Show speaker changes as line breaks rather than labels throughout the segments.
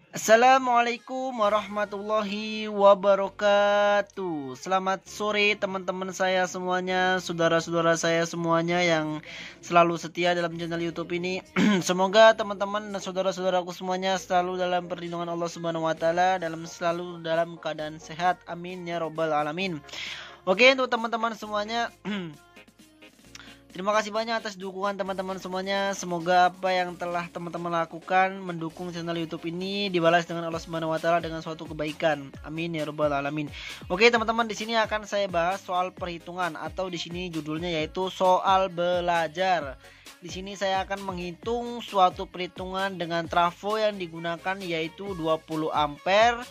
Assalamualaikum warahmatullahi wabarakatuh. Selamat sore teman-teman saya semuanya, saudara-saudara saya semuanya yang selalu setia dalam channel YouTube ini. Semoga teman-teman dan saudara-saudaraku semuanya selalu dalam perlindungan Allah Subhanahu wa taala, selalu dalam keadaan sehat. Amin ya robbal alamin. Oke, untuk teman-teman semuanya, terima kasih banyak atas dukungan teman-teman semuanya. Semoga apa yang telah teman-teman lakukan mendukung channel YouTube ini dibalas dengan Allah Subhanahu wa taala dengan suatu kebaikan. Amin ya rabbal alamin. Oke, teman-teman, di sini akan saya bahas soal perhitungan atau di sini judulnya yaitu soal belajar. Di sini saya akan menghitung suatu perhitungan dengan trafo yang digunakan yaitu 20 ampere,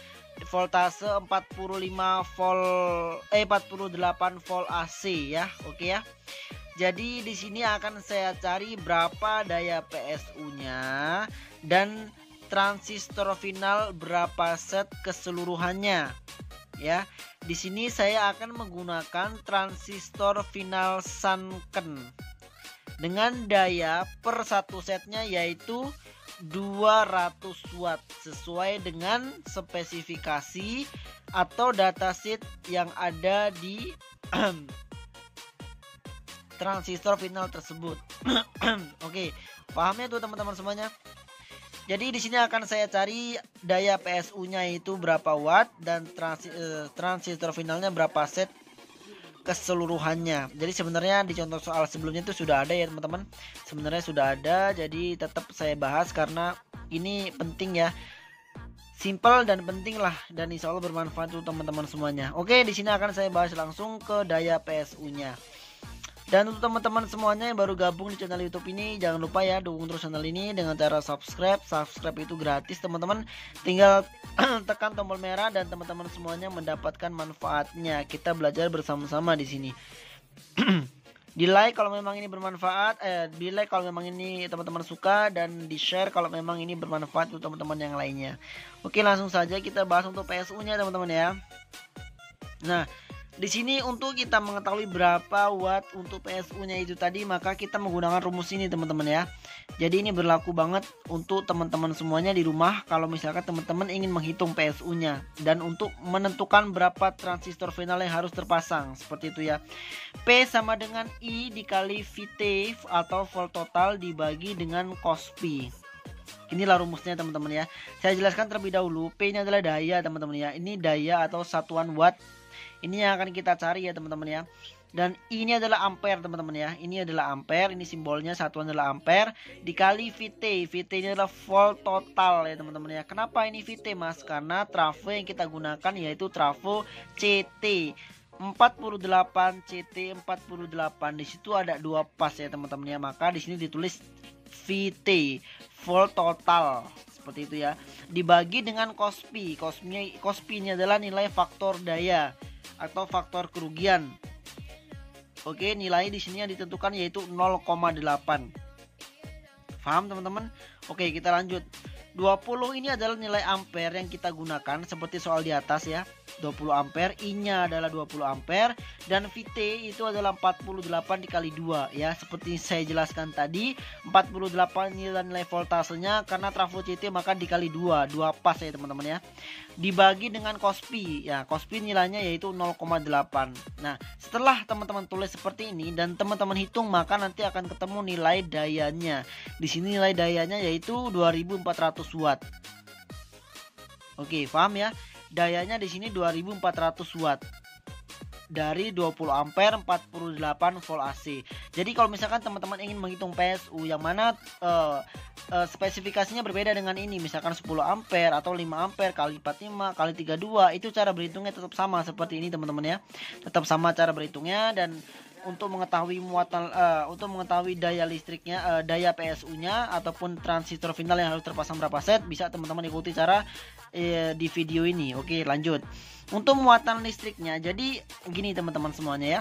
voltase 48 volt AC ya. Oke ya. Jadi di sini akan saya cari berapa daya PSU-nya dan transistor final berapa set keseluruhannya. Ya, di sini saya akan menggunakan transistor final Sanken dengan daya per satu setnya yaitu 200 watt sesuai dengan spesifikasi atau datasheet yang ada di transistor final tersebut. Oke, pahamnya tuh teman-teman semuanya. Jadi di sini akan saya cari daya PSU-nya itu berapa watt dan transistor finalnya berapa set keseluruhannya. Jadi sebenarnya di contoh soal sebelumnya itu sudah ada ya teman-teman. Sebenarnya sudah ada, jadi tetap saya bahas karena ini penting ya. Simple dan penting lah, dan insya Allah bermanfaat untuk teman-teman semuanya. Oke, di sini akan saya bahas langsung ke daya PSU-nya. Dan untuk teman-teman semuanya yang baru gabung di channel YouTube ini, jangan lupa ya dukung terus channel ini dengan cara subscribe. Subscribe itu gratis teman-teman. Tinggal tekan tombol merah dan teman-teman semuanya mendapatkan manfaatnya. Kita belajar bersama-sama di sini. Di like kalau memang ini bermanfaat, di like kalau memang ini teman-teman suka, dan di share kalau memang ini bermanfaat untuk teman-teman yang lainnya. Oke, langsung saja kita bahas untuk PSU-nya teman-teman ya. Nah, di sini untuk kita mengetahui berapa watt untuk PSU-nya itu tadi, maka kita menggunakan rumus ini teman-teman ya. Jadi ini berlaku banget untuk teman-teman semuanya di rumah kalau misalkan teman-teman ingin menghitung PSU-nya dan untuk menentukan berapa transistor final yang harus terpasang, seperti itu ya. P sama dengan I dikali VT atau volt total dibagi dengan cos pi. Inilah rumusnya teman-teman ya. Saya jelaskan terlebih dahulu. P ini adalah daya teman-teman ya. Ini daya atau satuan watt. Ini yang akan kita cari ya teman-teman ya. Dan ini adalah ampere teman-teman ya. Ini adalah ampere, ini simbolnya satuan adalah ampere dikali VT. VT ini adalah volt total ya teman-teman ya. Kenapa ini VT Mas? Karena trafo yang kita gunakan yaitu trafo CT 48 CT 48. Di situ ada dua pas ya teman-teman ya. Maka di sini ditulis VT, volt total. Seperti itu ya. Dibagi dengan cos pi. Cos pi ini adalah nilai faktor daya atau faktor kerugian. Oke, nilai di sini yang ditentukan yaitu 0,8. Paham teman-teman? Oke, kita lanjut. 20 ini adalah nilai ampere yang kita gunakan seperti soal di atas ya. 20 ampere, I-nya adalah 20 ampere dan VT itu adalah 48 dikali 2 ya. Seperti saya jelaskan tadi, 48 ini adalah nilai voltasenya karena trafo CT maka dikali 2 pas ya teman-teman ya. Dibagi dengan cos pi. Ya, cos pi nilainya yaitu 0,8. Nah, setelah teman-teman tulis seperti ini dan teman-teman hitung maka nanti akan ketemu nilai dayanya. Di sini nilai dayanya yaitu 2400 watt. Oke, paham ya? Dayanya di sini 2400 watt dari 20 ampere 48 volt AC. Jadi kalau misalkan teman-teman ingin menghitung PSU yang mana spesifikasinya berbeda dengan ini, misalkan 10 ampere atau 5 ampere kali 45 kali 32, itu cara berhitungnya tetap sama seperti ini teman-teman ya. Tetap sama cara berhitungnya. Dan untuk mengetahui muatan untuk mengetahui daya listriknya, daya PSU-nya ataupun transistor final yang harus terpasang berapa set, bisa teman-teman ikuti cara di video ini. Oke, lanjut. Untuk muatan listriknya, jadi gini teman-teman semuanya ya.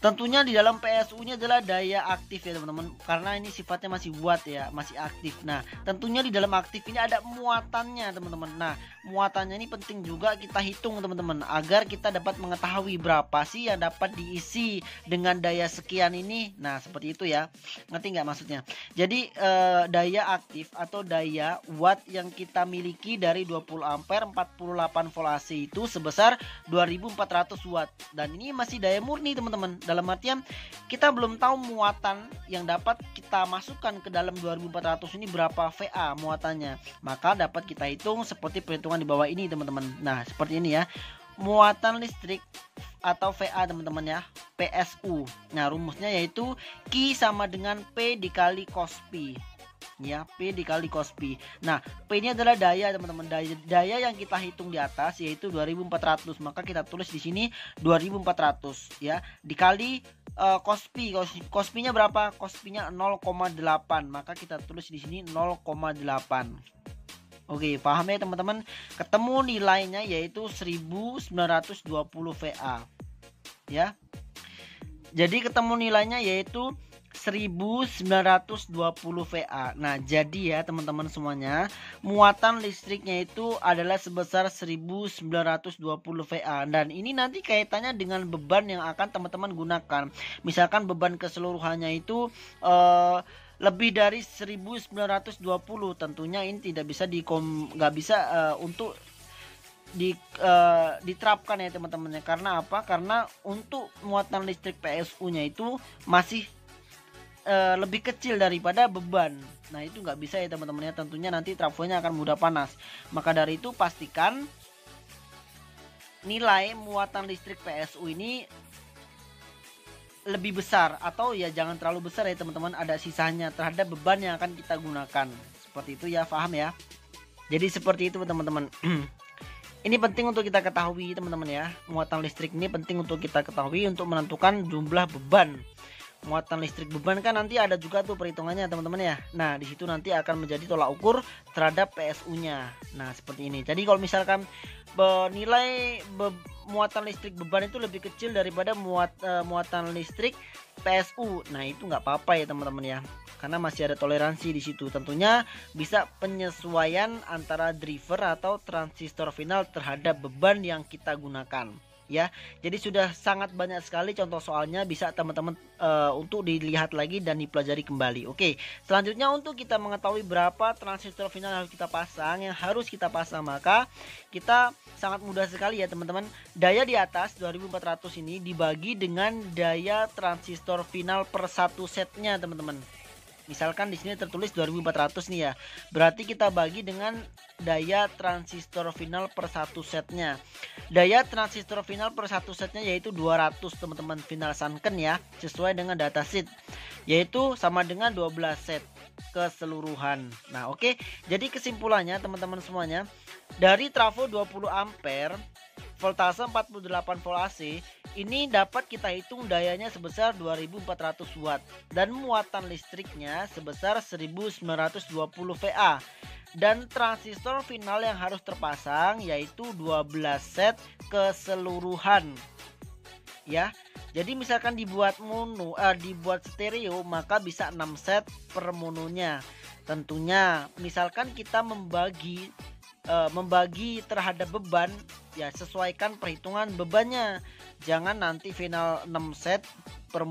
Tentunya di dalam PSU-nya adalah daya aktif ya teman-teman, karena ini sifatnya masih watt ya, masih aktif. Nah, tentunya di dalam aktif ini ada muatannya teman-teman. Nah, muatannya ini penting juga kita hitung teman-teman, agar kita dapat mengetahui berapa sih yang dapat diisi dengan daya sekian ini. Nah, seperti itu ya. Ngerti nggak maksudnya? Jadi daya aktif atau daya watt yang kita miliki dari 20 ampere 48 volt AC itu sebesar 2400 watt. Dan ini masih daya murni teman-teman. Dalam artian kita belum tahu muatan yang dapat kita masukkan ke dalam 2400 ini berapa VA muatannya. Maka dapat kita hitung seperti perhitungan di bawah ini teman-teman. Nah, seperti ini ya. Muatan listrik atau VA teman-teman ya, PSU. Nah, rumusnya yaitu Q sama dengan P dikali cos Pi. Ya, P dikali cos Pi. Nah, P ini adalah daya teman-teman. Daya yang kita hitung di atas yaitu 2400. Maka kita tulis di sini 2400 ya. Dikali cos Pi. Cos Pi-nya berapa? Cos Pi-nya 0,8. Maka kita tulis di sini 0,8. Oke, paham ya teman-teman? Ketemu nilainya yaitu 1920 VA. Ya. Jadi ketemu nilainya yaitu 1920 VA. Nah, jadi ya teman-teman semuanya, muatan listriknya itu adalah sebesar 1920 VA. Dan ini nanti kaitannya dengan beban yang akan teman-teman gunakan. Misalkan beban keseluruhannya itu lebih dari 1920, tentunya ini tidak bisa untuk diterapkan ya teman-teman. Karena apa? Karena untuk muatan listrik PSU-nya itu masih lebih kecil daripada beban. Nah, itu nggak bisa ya teman-teman ya. Tentunya nanti trafonya akan mudah panas. Maka dari itu pastikan nilai muatan listrik PSU ini lebih besar, atau ya jangan terlalu besar ya teman-teman, ada sisanya terhadap beban yang akan kita gunakan. Seperti itu ya, paham ya. Jadi seperti itu teman-teman. Ini penting untuk kita ketahui teman-teman ya. Muatan listrik ini penting untuk kita ketahui untuk menentukan jumlah beban. Muatan listrik beban kan nanti ada juga tuh perhitungannya teman-teman ya. Nah, di situ nanti akan menjadi tolak ukur terhadap PSU-nya. Nah, seperti ini. Jadi kalau misalkan nilai muatan listrik beban itu lebih kecil daripada muatan listrik PSU, nah itu nggak apa-apa ya teman-teman ya, karena masih ada toleransi di situ. Tentunya bisa penyesuaian antara driver atau transistor final terhadap beban yang kita gunakan. Ya, jadi sudah sangat banyak sekali contoh soalnya, bisa teman-teman untuk dilihat lagi dan dipelajari kembali. Oke, selanjutnya untuk kita mengetahui berapa transistor final yang harus kita pasang, maka kita sangat mudah sekali ya teman-teman. Daya di atas 2400 ini dibagi dengan daya transistor final per satu setnya teman-teman. Misalkan di sini tertulis 2400 nih ya. Berarti kita bagi dengan daya transistor final per satu setnya. Daya transistor final per satu setnya yaitu 200 teman-teman, final Sanken ya, sesuai dengan datasheet. Yaitu sama dengan 12 set keseluruhan. Nah, oke. Jadi kesimpulannya teman-teman semuanya, dari trafo 20 ampere voltase 48 volt AC ini dapat kita hitung dayanya sebesar 2400 watt dan muatan listriknya sebesar 1920 VA, dan transistor final yang harus terpasang yaitu 12 set keseluruhan ya. Jadi misalkan dibuat dibuat stereo, maka bisa 6 set per mononya. Tentunya misalkan kita membagi terhadap beban ya, sesuaikan perhitungan bebannya. Jangan nanti final 6 set per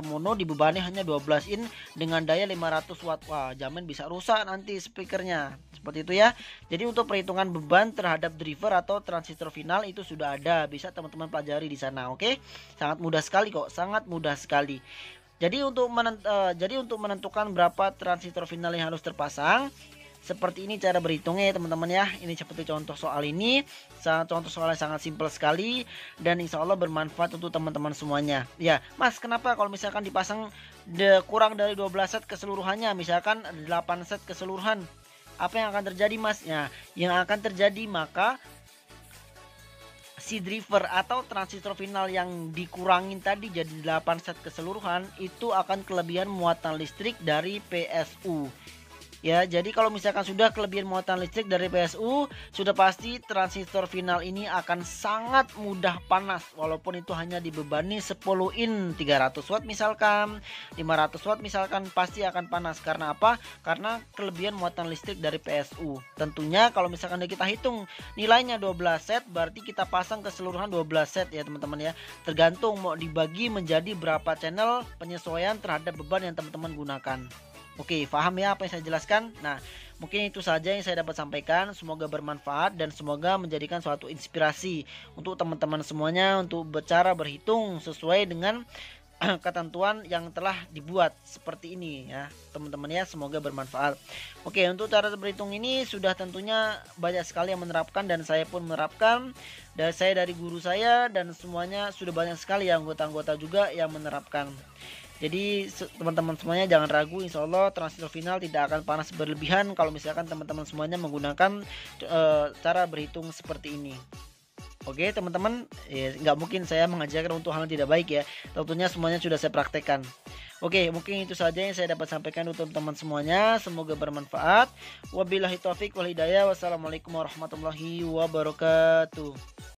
mono dibebani hanya 12 in dengan daya 500 watt. Wah, jamin bisa rusak nanti speakernya. Seperti itu ya. Jadi untuk perhitungan beban terhadap driver atau transistor final itu sudah ada, bisa teman-teman pelajari di sana. Oke, sangat mudah sekali kok, sangat mudah sekali. Jadi untuk menentukan berapa transistor final yang harus terpasang, seperti ini cara berhitungnya ya teman-teman ya. Ini seperti contoh soal ini. Contoh soalnya sangat simpel sekali dan insya Allah bermanfaat untuk teman-teman semuanya. Ya, Mas, kenapa kalau misalkan dipasang kurang dari 12 set keseluruhannya, misalkan 8 set keseluruhan, apa yang akan terjadi, Mas? Ya, yang akan terjadi maka si driver atau transistor final yang dikurangin tadi jadi 8 set keseluruhan itu akan kelebihan muatan listrik dari PSU. Ya, jadi kalau misalkan sudah kelebihan muatan listrik dari PSU, sudah pasti transistor final ini akan sangat mudah panas walaupun itu hanya dibebani 10 in 300 watt misalkan, 500 watt misalkan, pasti akan panas. Karena apa? Karena kelebihan muatan listrik dari PSU. Tentunya kalau misalkan kita hitung nilainya 12 set, berarti kita pasang keseluruhan 12 set ya teman-teman ya. Tergantung mau dibagi menjadi berapa channel, penyesuaian terhadap beban yang teman-teman gunakan. Oke, paham ya apa yang saya jelaskan? Nah, mungkin itu saja yang saya dapat sampaikan. Semoga bermanfaat dan semoga menjadikan suatu inspirasi untuk teman-teman semuanya untuk bercara berhitung sesuai dengan ketentuan yang telah dibuat seperti ini ya teman-teman ya, semoga bermanfaat. Oke, untuk cara berhitung ini sudah tentunya banyak sekali yang menerapkan dan saya pun menerapkan, dan saya dari guru saya dan semuanya sudah banyak sekali ya anggota-anggota juga yang menerapkan. Jadi teman-teman semuanya jangan ragu, insya Allah transistor final tidak akan panas berlebihan kalau misalkan teman-teman semuanya menggunakan cara berhitung seperti ini. Oke teman-teman, ya, nggak mungkin saya mengajarkan untuk hal yang tidak baik ya. Tentunya semuanya sudah saya praktekkan. Oke, mungkin itu saja yang saya dapat sampaikan untuk teman-teman semuanya. Semoga bermanfaat. Wabillahi taufik wal hidayah. Wassalamualaikum warahmatullahi wabarakatuh.